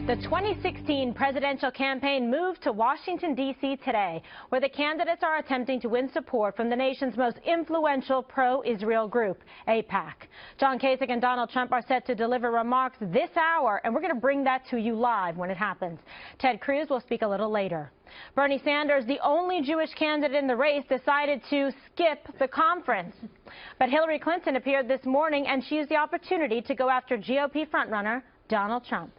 The 2016 presidential campaign moved to Washington, D.C. today, where the candidates are attempting to win support from the nation's most influential pro-Israel group, AIPAC. John Kasich and Donald Trump are set to deliver remarks this hour, and we're going to bring that to you live when it happens. Ted Cruz will speak a little later. Bernie Sanders, the only Jewish candidate in the race, decided to skip the conference. But Hillary Clinton appeared this morning, and she used the opportunity to go after GOP frontrunner Donald Trump.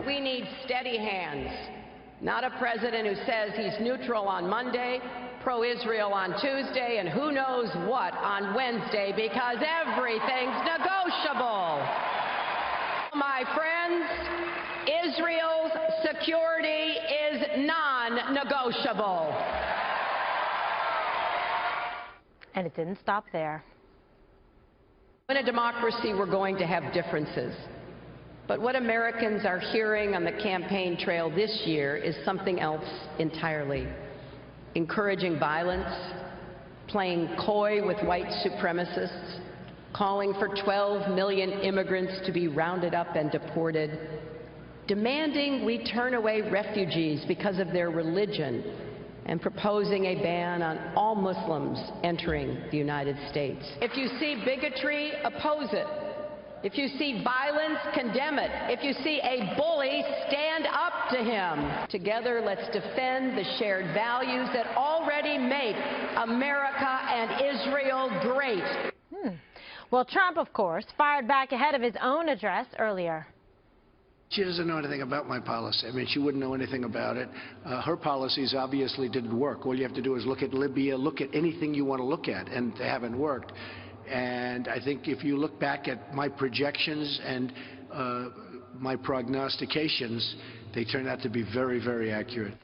We need steady hands, not a president who says he's neutral on Monday, pro-Israel on Tuesday, and who knows what on Wednesday, because everything's negotiable. My friends, Israel's security is non-negotiable. And it didn't stop there. In a democracy, we're going to have differences. But what Americans are hearing on the campaign trail this year is something else entirely. Encouraging violence, playing coy with white supremacists, calling for 12 million immigrants to be rounded up and deported, demanding we turn away refugees because of their religion, and proposing a ban on all Muslims entering the United States. If you see bigotry, oppose it. If you see violence, condemn it. If you see a bully, stand up to him. Together, let's defend the shared values that already make America and Israel great. Well, Trump, of course, fired back ahead of his own address earlier. She doesn't know anything about my policy. I mean, she wouldn't know anything about it. Her policies obviously didn't work. All you have to do is look at Libya, look at anything you want to look at, and they haven't worked. And I think if you look back at my projections and my prognostications, they turned out to be very, very accurate.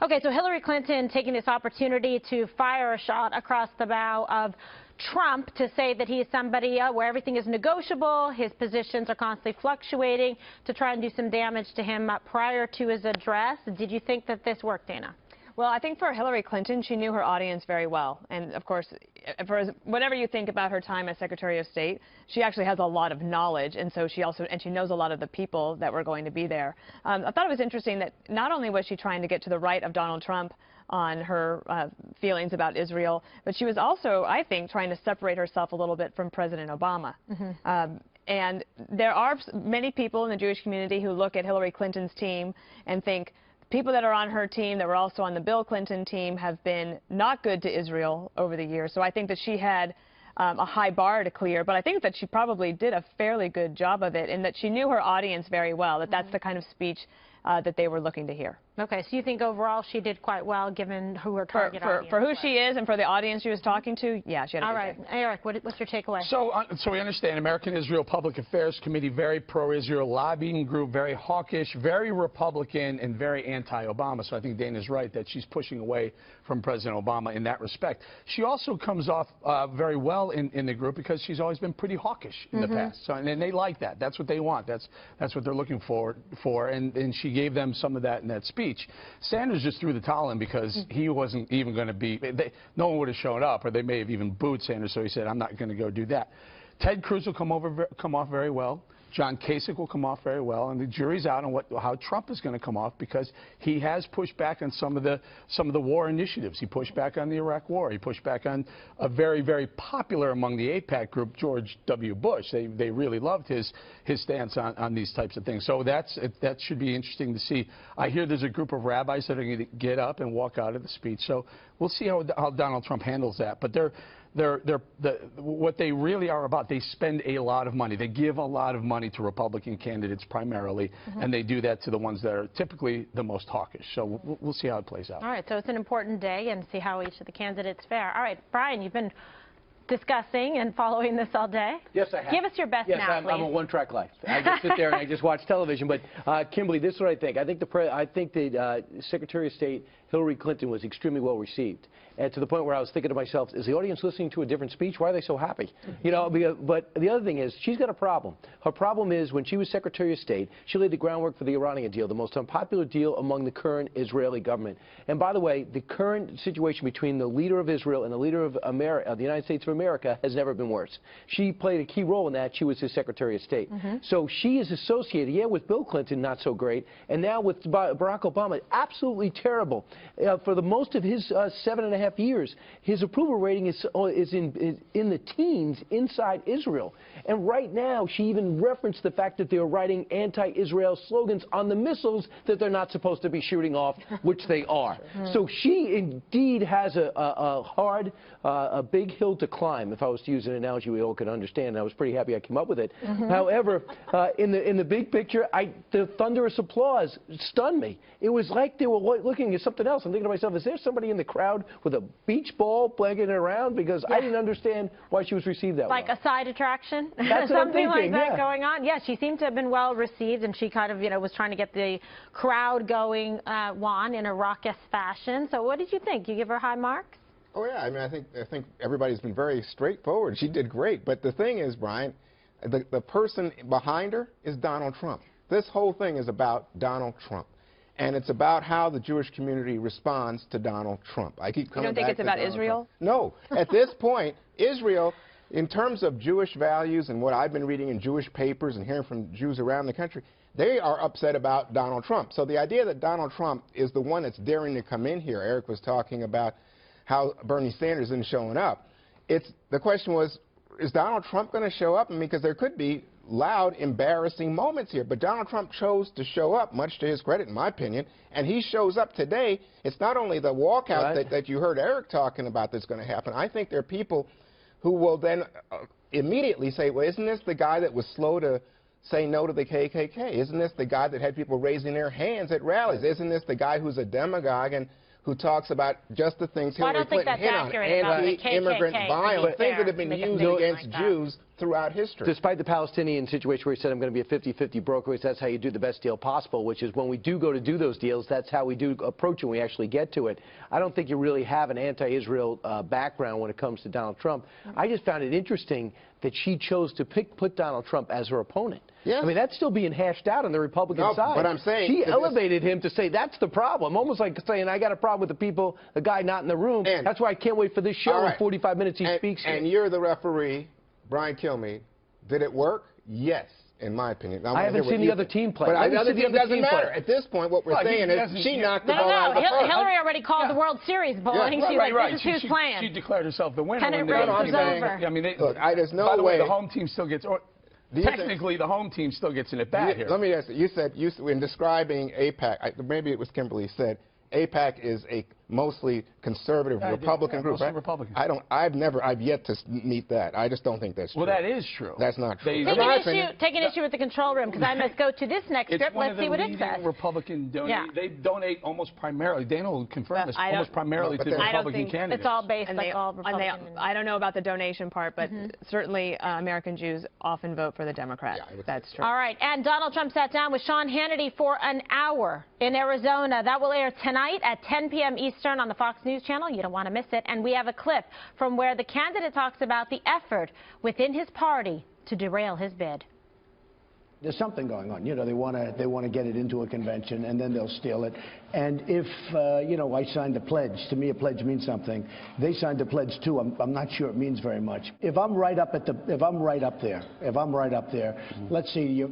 Okay, so Hillary Clinton taking this opportunity to fire a shot across the bow of Trump to say that he is somebody where everything is negotiable, his positions are constantly fluctuating, to try and do some damage to him prior to his address. Did you think that this worked, Dana? Well, I think for Hillary Clinton, she knew her audience very well. And, of course, whatever you think about her time as Secretary of State, she actually has a lot of knowledge, and so she knows a lot of the people that were going to be there. I thought it was interesting that not only was she trying to get to the right of Donald Trump on her feelings about Israel, but she was also, I think, trying to separate herself a little bit from President Obama. And there are many people in the Jewish community who look at Hillary Clinton's team and think, people that are on her team that were also on the Bill Clinton team have been not good to Israel over the years. So I think that she had a high bar to clear, but I think that she probably did a fairly good job of it, and that she knew her audience very well, that that's the kind of speech that they were looking to hear. Okay, so you think overall she did quite well given who her target audience for who was. she is and for the audience she was talking to, yeah, she had a good All right, Eric, what's your takeaway? So we understand American Israel Public Affairs Committee, very pro-Israel lobbying group, very hawkish, very Republican, and very anti-Obama. So I think Dana's right that she's pushing away from President Obama in that respect. She also comes off very well in the group because she's always been pretty hawkish in the past. So, and they like that. That's what they want. That's what they're looking for. And she gave them some of that in that speech. Sanders just threw the towel in because he wasn't even going to be, no one would have shown up, or they may have even booed Sanders, so he said, I'm not going to go do that. Ted Cruz will come off very well. John Kasich will come off very well, and the jury's out on how Trump is going to come off, because he has pushed back on some of the war initiatives. He pushed back on the Iraq War. He pushed back on a very, very popular among the AIPAC group, George W. Bush. They really loved his stance on these types of things. So that should be interesting to see. I hear there's a group of rabbis that are going to get up and walk out of the speech. So we'll see how Donald Trump handles that. But what they really are about, they spend a lot of money. They give a lot of money to Republican candidates primarily, and they do that to the ones that are typically the most hawkish. So we'll see how it plays out. All right, so it's an important day, and see how each of the candidates fare. All right, Brian, you've been discussing and following this all day. Yes, I have. Give us your best now, please. I'm a one-track life. I just sit there and I just watch television. But Kimberly, this is what I think. I think the Secretary of State Hillary Clinton was extremely well received. And to the point where I was thinking to myself, is the audience listening to a different speech? Why are they so happy? You know, but the other thing is, she's got a problem. Her problem is, when she was Secretary of State, she laid the groundwork for the Iranian deal, the most unpopular deal among the current Israeli government. And by the way, the current situation between the leader of Israel and the leader of the United States of America has never been worse. She played a key role in that. She was his Secretary of State. So she is associated, yeah, with Bill Clinton, not so great, and now with Barack Obama, absolutely terrible. For the most of his 7.5 years, his approval rating is in the teens inside Israel. And right now, she even referenced the fact that they're writing anti-Israel slogans on the missiles that they're not supposed to be shooting off, which they are. So she indeed has a big hill to climb, if I was to use an analogy we all could understand. I was pretty happy I came up with it. However, in the big picture, the thunderous applause stunned me. It was like they were looking at something else. I'm thinking to myself, is there somebody in the crowd with a beach ball blanketing around? Because I didn't understand why she was received that way. Like a side attraction? That's what I'm Something thinking, like that going on? Yeah, she seemed to have been well received, and she kind of, was trying to get the crowd going, Juan, in a raucous fashion. So what did you think? You give her high marks? Oh, yeah. I mean, I think everybody's been very straightforward. She did great. But the thing is, Brian, the person behind her is Donald Trump. This whole thing is about Donald Trump. And it's about how the Jewish community responds to Donald Trump. I keep coming back to You don't think it's about Israel? No. At this point, Israel, in terms of Jewish values and what I've been reading in Jewish papers and hearing from Jews around the country, they are upset about Donald Trump. So the idea that Donald Trump is the one that's daring to come in here, Eric was talking about how Bernie Sanders isn't showing up. The question was, is Donald Trump going to show up? And because there could be loud, embarrassing moments here. But Donald Trump chose to show up, much to his credit, in my opinion, and he shows up today. It's not only the walkout that you heard Eric talking about that's going to happen. I think there are people who will then immediately say, well, isn't this the guy that was slow to say no to the KKK? Isn't this the guy that had people raising their hands at rallies? Isn't this the guy who's a demagogue and who talks about just the things Hillary Clinton hit on, anti-immigrant violence, things that have been used against Jews throughout history. Despite the Palestinian situation where he said, I'm going to be a 50-50 broker, that's how you do the best deal possible, which is when we do go to do those deals, that's how we do approach it when we actually get to it. I don't think you really have an anti-Israel background when it comes to Donald Trump. I just found it interesting that she chose to put Donald Trump as her opponent. Yes. I mean, that's still being hashed out on the Republican side. But I'm saying she elevated him to say that's the problem, almost like saying I got a problem with the people, the guy not in the room. And that's why I can't wait for this show. In 45 minutes he speaks. And you're the referee, Brian Kilmeade. Did it work? Yes, in my opinion. I haven't seen the other team play. But the other team doesn't matter. At this point, what we're saying is she knocked the ball out of the park. Hillary already called the World Series bowling. She's like, this is who's playing. She declared herself the winner. Pennant race is over. I mean, look, there's no way. By the way, the home team still gets. Technically, the home team still gets in it bad here. Let me ask you. You said in describing AIPAC, maybe it was Kimberly said, AIPAC is a mostly conservative Republican group, right? Republican. I've yet to meet that. I just don't think that's true. Well, that is true. That's not true. Take an issue with the control room, because I must go to this next strip. Let's see what it says. Republican they donate almost primarily. Dana will confirm this. Almost primarily to the Republican candidates. It's all based like all Republican. I don't know about the donation part, but certainly American Jews often vote for the Democrats. Yeah, that's true. All right, and Donald Trump sat down with Sean Hannity for an hour in Arizona. That will air tonight at 10 p.m. Eastern on the Fox News channel. You don't want to miss it. And we have a clip from where the candidate talks about the effort within his party to derail his bid. There's something going on. They want to get it into a convention, and then they'll steal it. And if I signed a pledge, to me a pledge means something. They signed a pledge too. I'm not sure it means very much. If I'm right up there, let's see,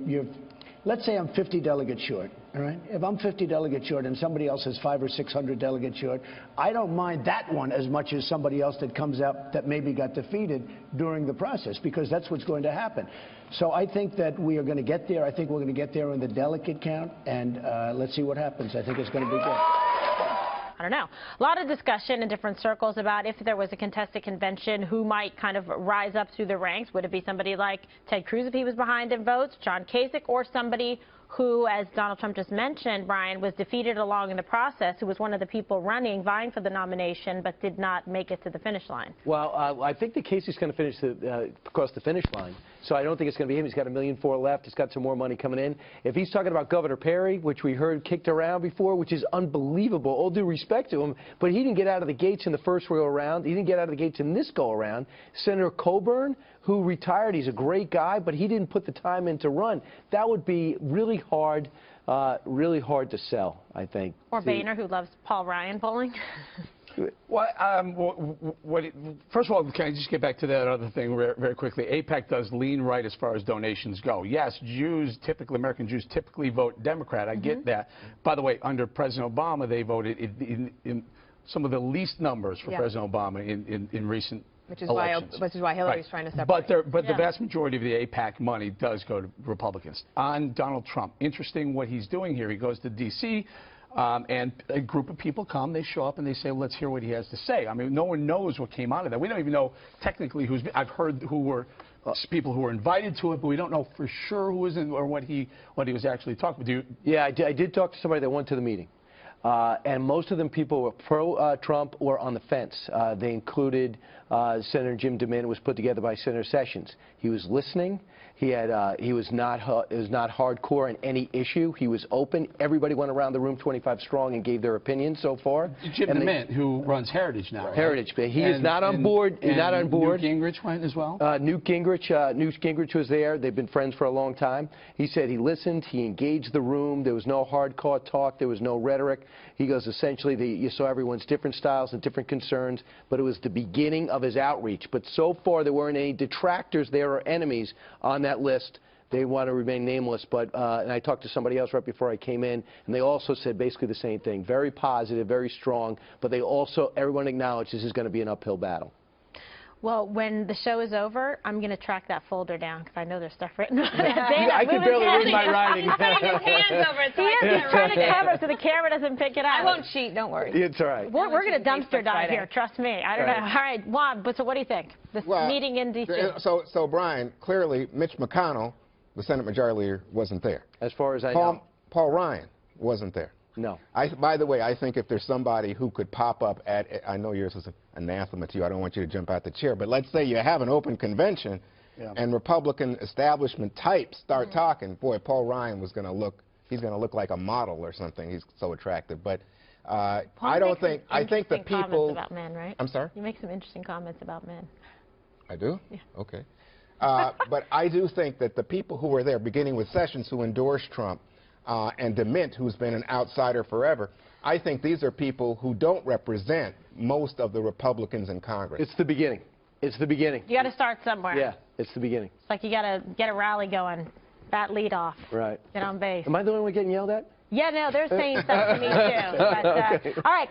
let's say I'm 50 delegates short. All right? If I'm 50 delegates short and somebody else is 500 or 600 delegates short, I don't mind that one as much as somebody else that comes out that maybe got defeated during the process, because that's what's going to happen. So I think that we are going to get there. I think we're going to get there in the delegate count, and let's see what happens. I think it's going to be good. I don't know. A lot of discussion in different circles about if there was a contested convention, who might kind of rise up through the ranks. Would it be somebody like Ted Cruz if he was behind in votes, John Kasich, or somebody who, as Donald Trump just mentioned, Brian, was defeated along in the process, who was one of the people vying for the nomination, but did not make it to the finish line. Well, I think that Casey's going to finish across the finish line, so I don't think it's going to be him. He's got $1.4 million left. He's got some more money coming in. If he's talking about Governor Perry, which we heard kicked around before, which is unbelievable, all due respect to him, but he didn't get out of the gates in the first go around. He didn't get out of the gates in this go around. Senator Coburn, who retired, he's a great guy, but he didn't put the time in to run. That would be really hard to sell, I think. Or Boehner, who loves Paul Ryan polling. Well, first of all, can I just get back to that other thing very quickly? AIPAC does lean right as far as donations go. Yes, American Jews typically vote Democrat. I get that. By the way, under President Obama, they voted in some of the least numbers for President Obama in recent elections. Which is why Hillary's trying to separate. But the vast majority of the AIPAC money does go to Republicans. On Donald Trump, interesting what he's doing here. He goes to D.C., and a group of people come, they show up, and they say, well, let's hear what he has to say. I mean, no one knows what came out of that. We don't even know technically who's been. I've heard who were people who were invited to it, but we don't know for sure who was in or what he was actually talking about. Yeah, I did talk to somebody that went to the meeting. And most of them people were pro-Trump or on the fence. They included Senator Jim DeMint. It was put together by Senator Sessions. He was listening. He was not hardcore in any issue. He was open. Everybody went around the room 25 strong and gave their opinions so far. Jim DeMint, who runs Heritage now. Heritage, but he is not on board. He's not on board. Newt Gingrich went as well. Newt Gingrich was there. They've been friends for a long time. He said he listened. He engaged the room. There was no hardcore talk. There was no rhetoric. He goes, essentially, you saw everyone's different styles and different concerns, but it was the beginning of his outreach. But so far, there weren't any detractors there or enemies on that list. They want to remain nameless, but and I talked to somebody else right before I came in, and they also said basically the same thing. Very positive, very strong, but they also, everyone acknowledged this is going to be an uphill battle. Well, when the show is over, I'm going to track that folder down because I know there's stuff written on it. I can barely read my writing. He's putting his hands over it so I He's can't trying to read it. cover so the camera doesn't pick it up. I won't cheat, don't worry. It's all right. We're going to dumpster dive here, trust me. I don't know. All right, Juan, but so what do you think? This meeting in D.C. So, Brian, clearly Mitch McConnell, the Senate Majority Leader, wasn't there. As far as I know. Paul Ryan wasn't there. No. By the way, I think if there's somebody who could pop up at, I know yours is anathema to you, I don't want you to jump out the chair, but let's say you have an open convention and Republican establishment types start talking, boy, Paul Ryan was going to look, he's going to look like a model or something. He's so attractive. But I think the people. About men, right? I'm sorry? You make some interesting comments about men. I do? Yeah. Okay. But I do think that the people who were there, beginning with Sessions, who endorsed Trump, and DeMint, who's been an outsider forever, I think these are people who don't represent most of the Republicans in Congress. It's the beginning. It's the beginning. You got to start somewhere. Yeah, it's the beginning. It's like you got to get a rally going, bat lead off. Right. Get on base. Am I the only one getting yelled at? Yeah, no, they're saying stuff to me too. But, Okay. all right.